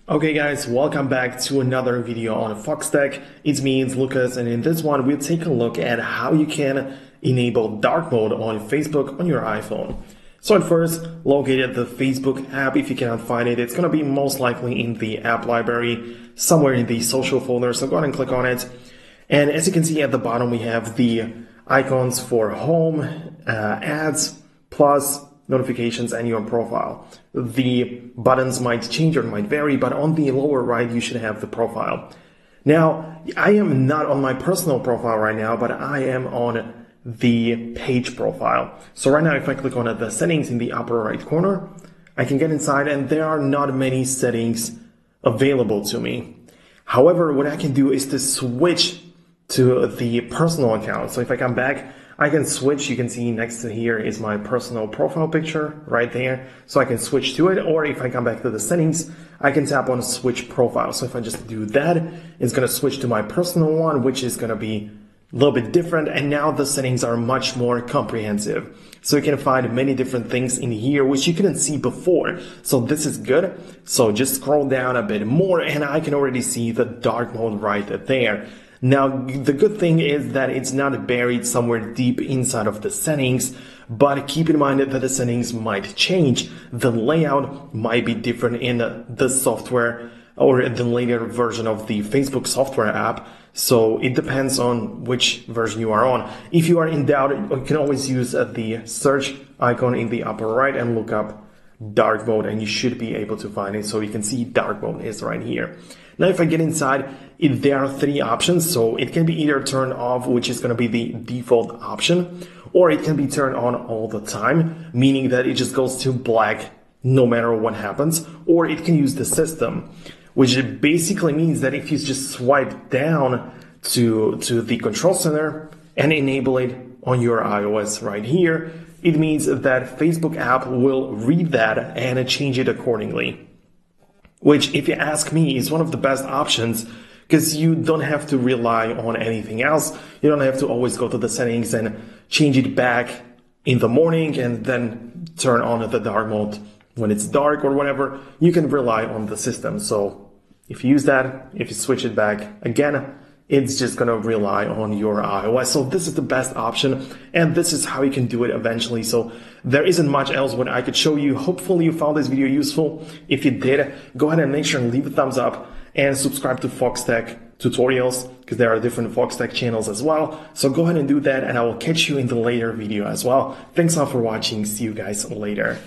Okay guys, welcome back to another video on Foxtecc. It's me, it's Lucas, and in this one we'll take a look at how you can enable dark mode on Facebook on your iPhone. So at first, locate the Facebook app. If you cannot find it, it's going to be most likely in the app library, somewhere in the social folder, so go ahead and click on it. And as you can see at the bottom, we have the icons for home, ads, plus notifications and your profile. The buttons might change or might vary, but on the lower right, you should have the profile. Now, I am not on my personal profile right now, but I am on the page profile. So right now, if I click on the settings in the upper right corner, I can get inside and there are not many settings available to me. However, what I can do is to switch to the personal account. So if I come back, I can switch. You can see next to here is my personal profile picture right there. So I can switch to it. Or if I come back to the settings, I can tap on switch profile. So if I just do that, it's going to switch to my personal one, which is going to be a little bit different. And now the settings are much more comprehensive. So you can find many different things in here, which you couldn't see before. So this is good. So just scroll down a bit more and I can already see the dark mode right there. Now, the good thing is that it's not buried somewhere deep inside of the settings, but keep in mind that the settings might change. The layout might be different in the software or the later version of the Facebook software app. So it depends on which version you are on. If you are in doubt, you can always use the search icon in the upper right and look up dark mode and you should be able to find it. So you can see dark mode is right here. Now, if I get inside, there are three options. So it can be either turned off, which is going to be the default option, or it can be turned on all the time, meaning that it just goes to black no matter what happens, or it can use the system, which basically means that if you just swipe down to the control center and enable it on your iOS right here, it means that Facebook app will read that and change it accordingly. Which, if you ask me, is one of the best options because you don't have to rely on anything else. You don't have to always go to the settings and change it back in the morning and then turn on the dark mode when it's dark or whatever. You can rely on the system. So if you use that, if you switch it back again, it's just going to rely on your iOS. So this is the best option, and this is how you can do it eventually. So there isn't much else what I could show you. Hopefully you found this video useful. If you did, go ahead and make sure and leave a thumbs up and subscribe to Foxtecc tutorials because there are different Foxtecc channels as well. So go ahead and do that, and I will catch you in the later video as well. Thanks a lot for watching. See you guys later.